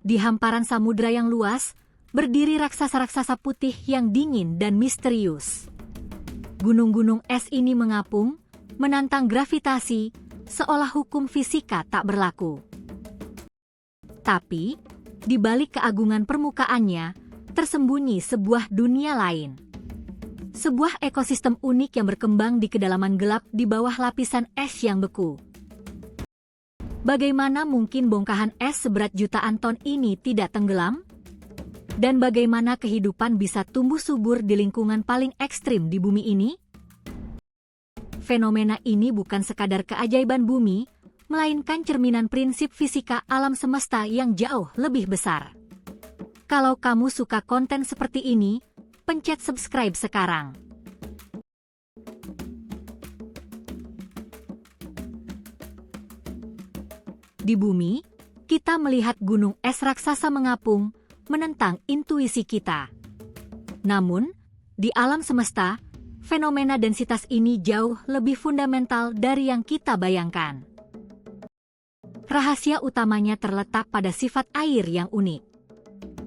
Di hamparan samudra yang luas, berdiri raksasa-raksasa putih yang dingin dan misterius. Gunung-gunung es ini mengapung, menantang gravitasi, seolah hukum fisika tak berlaku. Tapi, di balik keagungan permukaannya, tersembunyi sebuah dunia lain. Sebuah ekosistem unik yang berkembang di kedalaman gelap di bawah lapisan es yang beku. Bagaimana mungkin bongkahan es seberat jutaan ton ini tidak tenggelam? Dan bagaimana kehidupan bisa tumbuh subur di lingkungan paling ekstrim di bumi ini? Fenomena ini bukan sekadar keajaiban bumi, melainkan cerminan prinsip fisika alam semesta yang jauh lebih besar. Kalau kamu suka konten seperti ini, pencet subscribe sekarang. Di bumi, kita melihat gunung es raksasa mengapung, menentang intuisi kita. Namun, di alam semesta, fenomena densitas ini jauh lebih fundamental dari yang kita bayangkan. Rahasia utamanya terletak pada sifat air yang unik.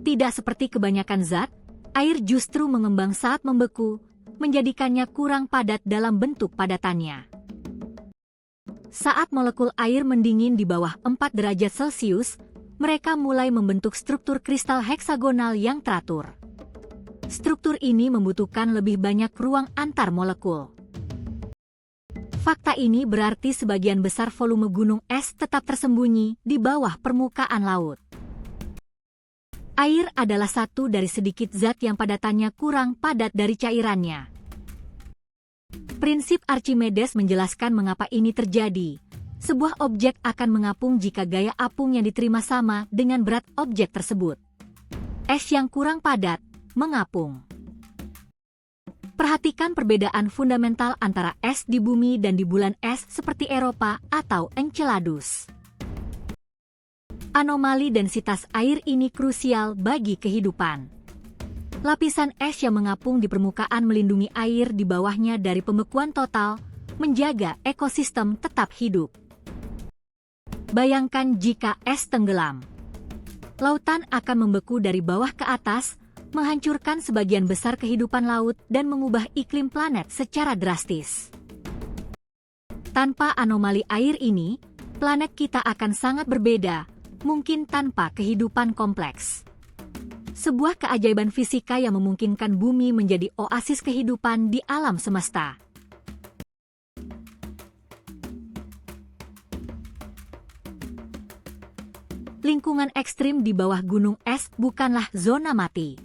Tidak seperti kebanyakan zat, air justru mengembang saat membeku, menjadikannya kurang padat dalam bentuk padatannya. Saat molekul air mendingin di bawah 4 derajat Celcius, mereka mulai membentuk struktur kristal heksagonal yang teratur. Struktur ini membutuhkan lebih banyak ruang antar molekul. Fakta ini berarti sebagian besar volume gunung es tetap tersembunyi di bawah permukaan laut. Air adalah satu dari sedikit zat yang padatannya kurang padat dari cairannya. Prinsip Archimedes menjelaskan mengapa ini terjadi. Sebuah objek akan mengapung jika gaya apung yang diterima sama dengan berat objek tersebut. Es yang kurang padat, mengapung. Perhatikan perbedaan fundamental antara es di bumi dan di bulan es seperti Eropa atau Enceladus. Anomali densitas air ini krusial bagi kehidupan. Lapisan es yang mengapung di permukaan melindungi air di bawahnya dari pembekuan total, menjaga ekosistem tetap hidup. Bayangkan jika es tenggelam. Lautan akan membeku dari bawah ke atas, menghancurkan sebagian besar kehidupan laut dan mengubah iklim planet secara drastis. Tanpa anomali air ini, planet kita akan sangat berbeda, mungkin tanpa kehidupan kompleks. Sebuah keajaiban fisika yang memungkinkan bumi menjadi oasis kehidupan di alam semesta. Lingkungan ekstrim di bawah gunung es bukanlah zona mati.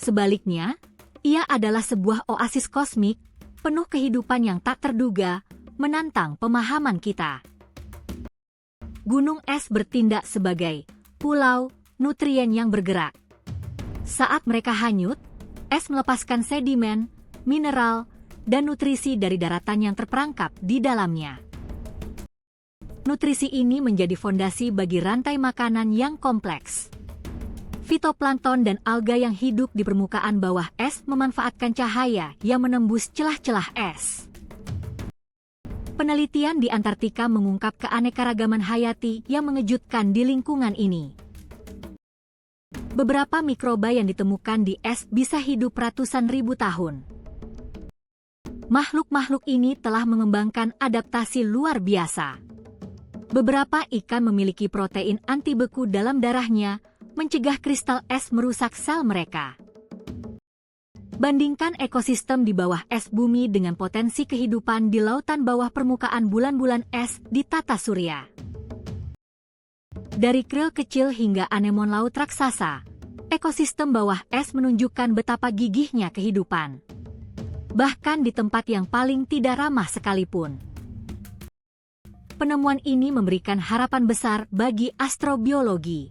Sebaliknya, ia adalah sebuah oasis kosmik, penuh kehidupan yang tak terduga, menantang pemahaman kita. Gunung es bertindak sebagai pulau nutrien yang bergerak. Saat mereka hanyut, es melepaskan sedimen, mineral, dan nutrisi dari daratan yang terperangkap di dalamnya. Nutrisi ini menjadi fondasi bagi rantai makanan yang kompleks. Fitoplankton dan alga yang hidup di permukaan bawah es memanfaatkan cahaya yang menembus celah-celah es. Penelitian di Antartika mengungkap keanekaragaman hayati yang mengejutkan di lingkungan ini. Beberapa mikroba yang ditemukan di es bisa hidup ratusan ribu tahun. Makhluk-makhluk ini telah mengembangkan adaptasi luar biasa. Beberapa ikan memiliki protein anti beku dalam darahnya, mencegah kristal es merusak sel mereka. Bandingkan ekosistem di bawah es bumi dengan potensi kehidupan di lautan bawah permukaan bulan-bulan es di tata surya. Dari krill kecil hingga anemon laut raksasa, ekosistem bawah es menunjukkan betapa gigihnya kehidupan. Bahkan di tempat yang paling tidak ramah sekalipun. Penemuan ini memberikan harapan besar bagi astrobiologi.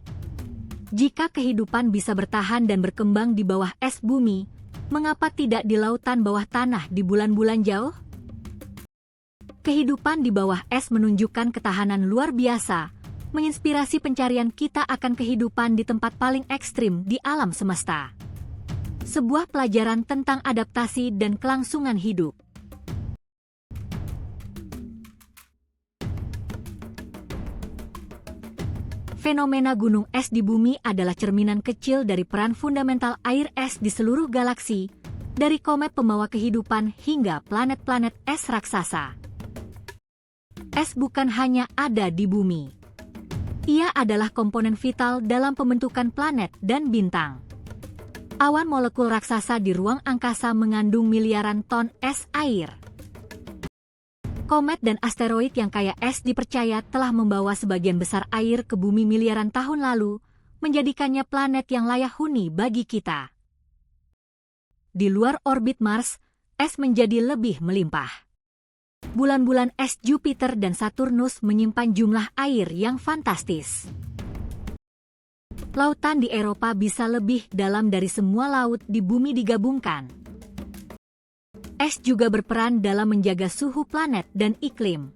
Jika kehidupan bisa bertahan dan berkembang di bawah es bumi, mengapa tidak di lautan bawah tanah di bulan-bulan jauh? Kehidupan di bawah es menunjukkan ketahanan luar biasa, menginspirasi pencarian kita akan kehidupan di tempat paling ekstrim di alam semesta. Sebuah pelajaran tentang adaptasi dan kelangsungan hidup. Fenomena gunung es di bumi adalah cerminan kecil dari peran fundamental air es di seluruh galaksi, dari komet pembawa kehidupan hingga planet-planet es raksasa. Es bukan hanya ada di bumi. Ia adalah komponen vital dalam pembentukan planet dan bintang. Awan molekul raksasa di ruang angkasa mengandung miliaran ton es air. Komet dan asteroid yang kaya es dipercaya telah membawa sebagian besar air ke bumi miliaran tahun lalu, menjadikannya planet yang layak huni bagi kita. Di luar orbit Mars, es menjadi lebih melimpah. Bulan-bulan es Jupiter dan Saturnus menyimpan jumlah air yang fantastis. Lautan di Eropa bisa lebih dalam dari semua laut di bumi digabungkan. Es juga berperan dalam menjaga suhu planet dan iklim.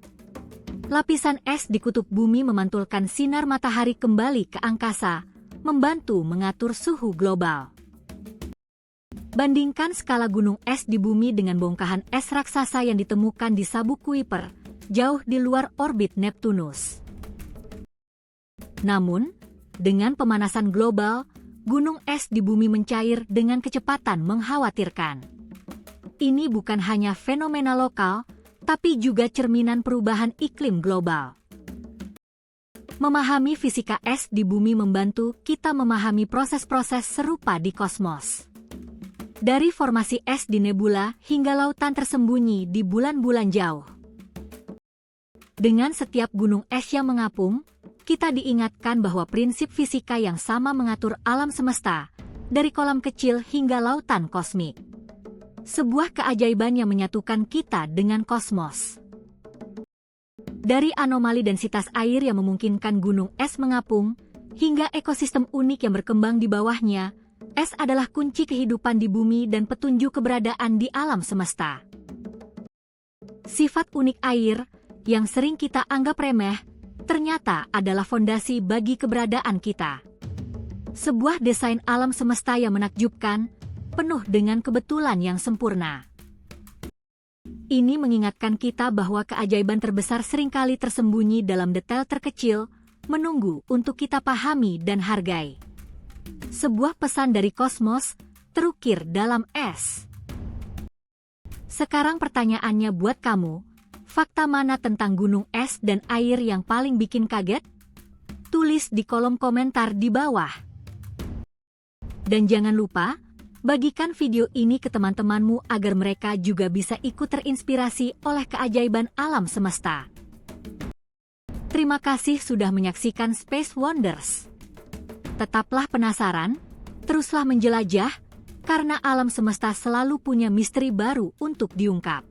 Lapisan es di kutub bumi memantulkan sinar matahari kembali ke angkasa, membantu mengatur suhu global. Bandingkan skala gunung es di bumi dengan bongkahan es raksasa yang ditemukan di Sabuk Kuiper, jauh di luar orbit Neptunus. Namun, dengan pemanasan global, gunung es di bumi mencair dengan kecepatan mengkhawatirkan. Ini bukan hanya fenomena lokal, tapi juga cerminan perubahan iklim global. Memahami fisika es di bumi membantu kita memahami proses-proses serupa di kosmos. Dari formasi es di nebula hingga lautan tersembunyi di bulan-bulan jauh. Dengan setiap gunung es yang mengapung, kita diingatkan bahwa prinsip fisika yang sama mengatur alam semesta, dari kolam kecil hingga lautan kosmik. Sebuah keajaiban yang menyatukan kita dengan kosmos. Dari anomali densitas air yang memungkinkan gunung es mengapung, hingga ekosistem unik yang berkembang di bawahnya, es adalah kunci kehidupan di bumi dan petunjuk keberadaan di alam semesta. Sifat unik air, yang sering kita anggap remeh, ternyata adalah fondasi bagi keberadaan kita. Sebuah desain alam semesta yang menakjubkan, penuh dengan kebetulan yang sempurna. Ini mengingatkan kita bahwa keajaiban terbesar seringkali tersembunyi dalam detail terkecil, menunggu untuk kita pahami dan hargai. Sebuah pesan dari kosmos, terukir dalam es. Sekarang pertanyaannya buat kamu, fakta mana tentang gunung es dan air yang paling bikin kaget? Tulis di kolom komentar di bawah. Dan jangan lupa, bagikan video ini ke teman-temanmu agar mereka juga bisa ikut terinspirasi oleh keajaiban alam semesta. Terima kasih sudah menyaksikan Space Wonders. Tetaplah penasaran, teruslah menjelajah, karena alam semesta selalu punya misteri baru untuk diungkap.